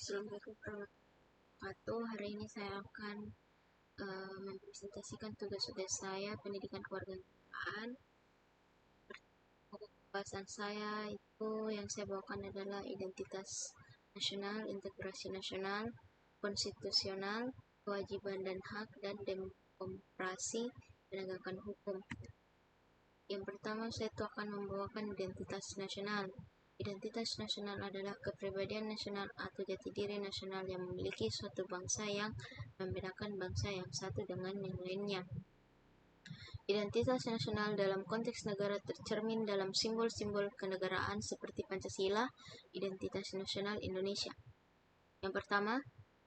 Assalamualaikum warahmatullahi wabarakatuh. Hari ini saya akan mempresentasikan tugas-tugas saya pendidikan kewarganegaraan. Pembahasan saya itu yang saya bawakan adalah identitas nasional, integrasi nasional, konstitusional, kewajiban dan hak, dan demokrasi penegakan hukum. Yang pertama, saya itu akan membawakan identitas nasional. Identitas nasional adalah kepribadian nasional atau jati diri nasional yang memiliki suatu bangsa yang membedakan bangsa yang satu dengan yang lainnya. Identitas nasional dalam konteks negara tercermin dalam simbol-simbol kenegaraan seperti Pancasila, identitas nasional Indonesia. Yang pertama,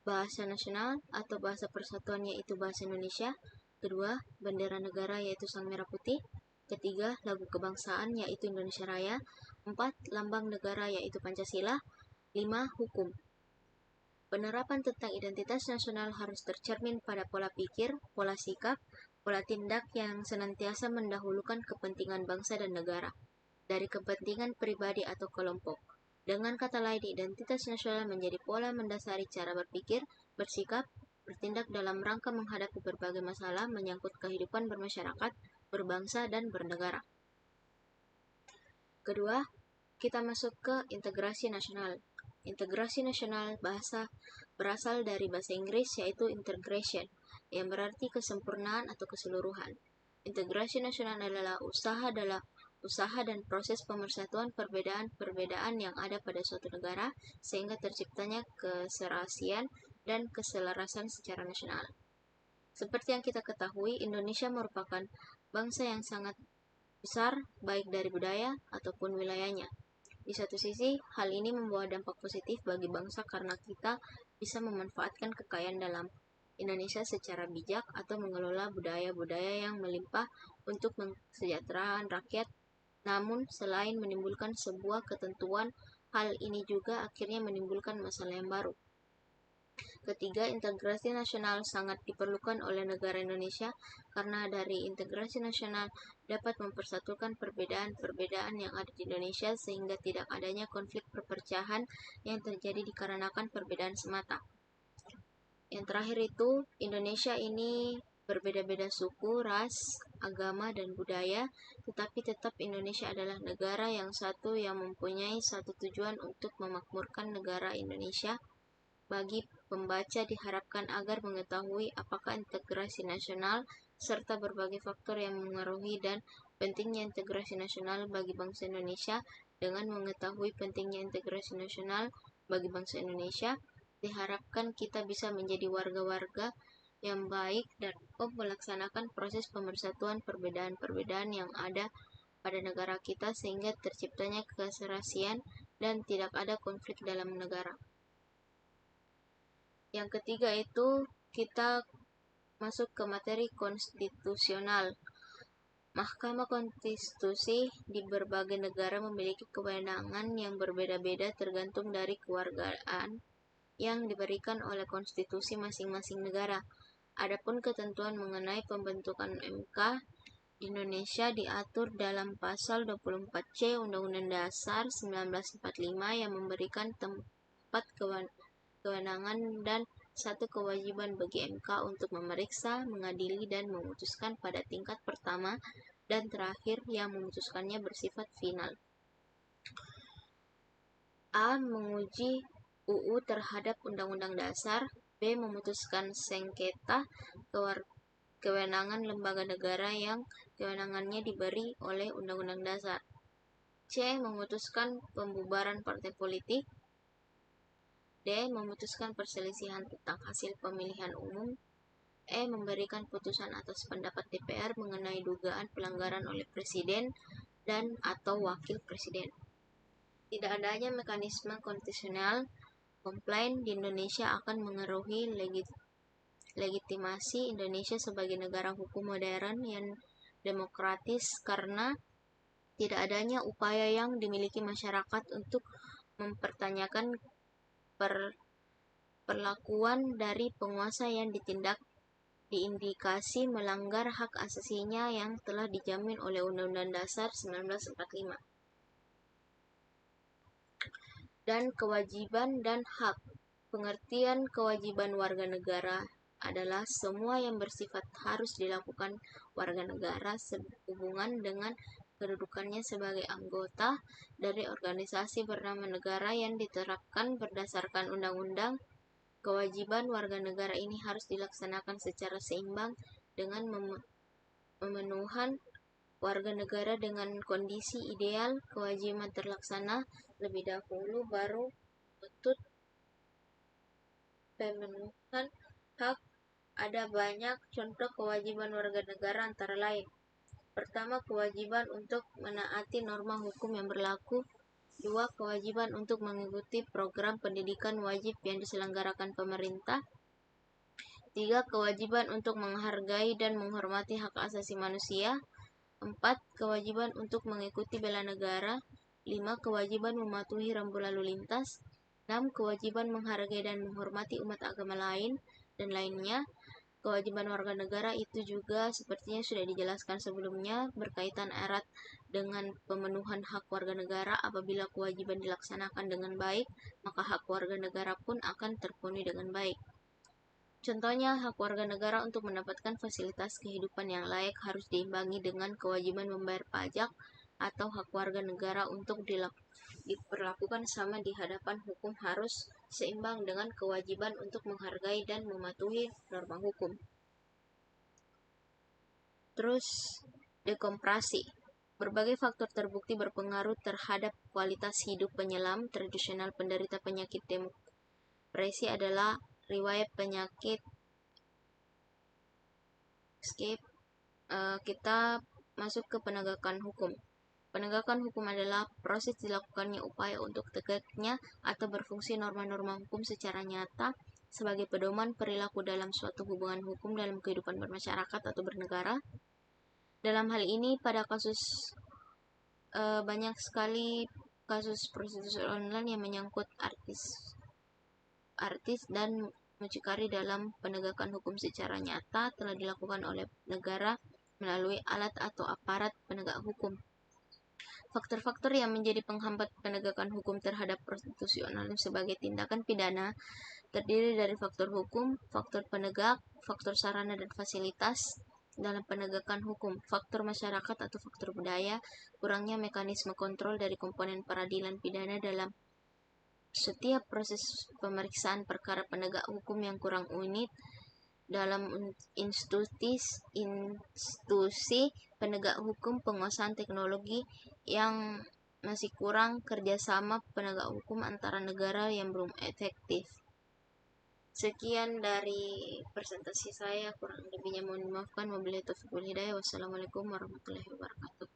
bahasa nasional atau bahasa persatuan yaitu bahasa Indonesia. Kedua, bendera negara yaitu sang merah putih. Ketiga, lagu kebangsaan yaitu Indonesia Raya. 4, lambang negara yaitu Pancasila. 5, hukum. Penerapan tentang identitas nasional harus tercermin pada pola pikir, pola sikap, pola tindak yang senantiasa mendahulukan kepentingan bangsa dan negara dari kepentingan pribadi atau kelompok. Dengan kata lain, identitas nasional menjadi pola mendasari cara berpikir, bersikap, bertindak dalam rangka menghadapi berbagai masalah menyangkut kehidupan bermasyarakat, berbangsa, dan bernegara. Kedua, kita masuk ke integrasi nasional. Integrasi nasional berasal dari bahasa Inggris yaitu integration, yang berarti kesempurnaan atau keseluruhan. Integrasi nasional adalah usaha dan proses pemersatuan perbedaan-perbedaan yang ada pada suatu negara sehingga terciptanya keserasian dan keselarasan secara nasional. Seperti yang kita ketahui, Indonesia merupakan bangsa yang sangat besar baik dari budaya ataupun wilayahnya. Di satu sisi, hal ini membawa dampak positif bagi bangsa karena kita bisa memanfaatkan kekayaan dalam Indonesia secara bijak atau mengelola budaya-budaya yang melimpah untuk kesejahteraan rakyat. Namun, selain menimbulkan sebuah ketentuan, hal ini juga akhirnya menimbulkan masalah yang baru. Ketiga, integrasi nasional sangat diperlukan oleh negara Indonesia karena dari integrasi nasional dapat mempersatukan perbedaan-perbedaan yang ada di Indonesia sehingga tidak adanya konflik perpecahan yang terjadi dikarenakan perbedaan semata. Yang terakhir itu, Indonesia ini berbeda-beda suku, ras, agama, dan budaya, tetapi tetap Indonesia adalah negara yang satu yang mempunyai satu tujuan untuk memakmurkan negara Indonesia. Bagi pembaca diharapkan agar mengetahui apakah integrasi nasional serta berbagai faktor yang mengaruhi dan pentingnya integrasi nasional bagi bangsa Indonesia. Dengan mengetahui pentingnya integrasi nasional bagi bangsa Indonesia, diharapkan kita bisa menjadi warga-warga yang baik dan melaksanakan proses pemersatuan perbedaan-perbedaan yang ada pada negara kita sehingga terciptanya keserasian dan tidak ada konflik dalam negara. Yang ketiga itu kita masuk ke materi konstitusional. Mahkamah Konstitusi di berbagai negara memiliki kewenangan yang berbeda-beda tergantung dari kewargaan yang diberikan oleh konstitusi masing-masing negara. Adapun ketentuan mengenai pembentukan MK di Indonesia diatur dalam pasal 24C Undang-Undang Dasar 1945 yang memberikan tempat kewenangan dan satu kewajiban bagi MK untuk memeriksa, mengadili, dan memutuskan pada tingkat pertama dan terakhir yang memutuskannya bersifat final. A. Menguji UU terhadap Undang-Undang Dasar. B. Memutuskan sengketa kewenangan lembaga negara yang kewenangannya diberi oleh Undang-Undang Dasar. C. Memutuskan pembubaran partai politik. D. Memutuskan perselisihan tentang hasil pemilihan umum. E. Memberikan putusan atas pendapat DPR mengenai dugaan pelanggaran oleh presiden dan atau wakil presiden. Tidak adanya mekanisme konstitusional komplain di Indonesia akan mengaruhi legitimasi Indonesia sebagai negara hukum modern yang demokratis karena tidak adanya upaya yang dimiliki masyarakat untuk mempertanyakan perlakuan dari penguasa yang diindikasi melanggar hak asasinya yang telah dijamin oleh Undang-Undang Dasar 1945. Dan kewajiban dan hak. Pengertian kewajiban warga negara adalah semua yang bersifat harus dilakukan warga negara sehubungan dengan kedudukannya sebagai anggota dari organisasi bernama negara yang diterapkan berdasarkan undang-undang. Kewajiban warga negara ini harus dilaksanakan secara seimbang dengan memenuhan warga negara dengan kondisi ideal. Kewajiban terlaksana lebih dahulu baru menuntut pemenuhan hak. Ada banyak contoh kewajiban warga negara antara lain. Pertama, kewajiban untuk menaati norma hukum yang berlaku. 2. Kewajiban untuk mengikuti program pendidikan wajib yang diselenggarakan pemerintah. 3. Kewajiban untuk menghargai dan menghormati hak asasi manusia. 4. Kewajiban untuk mengikuti bela negara. 5. Kewajiban mematuhi rambu lalu lintas. 6. Kewajiban menghargai dan menghormati umat agama lain dan lainnya. Kewajiban warga negara itu juga sepertinya sudah dijelaskan sebelumnya berkaitan erat dengan pemenuhan hak warga negara. Apabila kewajiban dilaksanakan dengan baik, maka hak warga negara pun akan terpenuhi dengan baik. Contohnya, hak warga negara untuk mendapatkan fasilitas kehidupan yang layak harus diimbangi dengan kewajiban membayar pajak, atau hak warga negara untuk diperlakukan sama di hadapan hukum harus seimbang dengan kewajiban untuk menghargai dan mematuhi norma hukum. Terus, dekompresi. Berbagai faktor terbukti berpengaruh terhadap kualitas hidup penyelam tradisional penderita penyakit depresi adalah riwayat penyakit. Kita masuk ke penegakan hukum. Penegakan hukum adalah proses dilakukannya upaya untuk tegaknya atau berfungsi norma-norma hukum secara nyata sebagai pedoman perilaku dalam suatu hubungan hukum dalam kehidupan bermasyarakat atau bernegara. Dalam hal ini, pada kasus banyak sekali kasus prostitusi online yang menyangkut artis dan mucikari dalam penegakan hukum secara nyata telah dilakukan oleh negara melalui alat atau aparat penegak hukum. Faktor-faktor yang menjadi penghambat penegakan hukum terhadap prostitusi online sebagai tindakan pidana terdiri dari faktor hukum, faktor penegak, faktor sarana dan fasilitas dalam penegakan hukum, faktor masyarakat atau faktor budaya, kurangnya mekanisme kontrol dari komponen peradilan pidana dalam setiap proses pemeriksaan perkara penegak hukum yang kurang unit dalam institusi penegak hukum, penguasaan teknologi yang masih kurang, kerjasama penegak hukum antara negara yang belum efektif. Sekian dari presentasi saya, kurang lebihnya mohon dimaafkan. Wabillahi taufiq wal hidayah. Wassalamualaikum warahmatullahi wabarakatuh.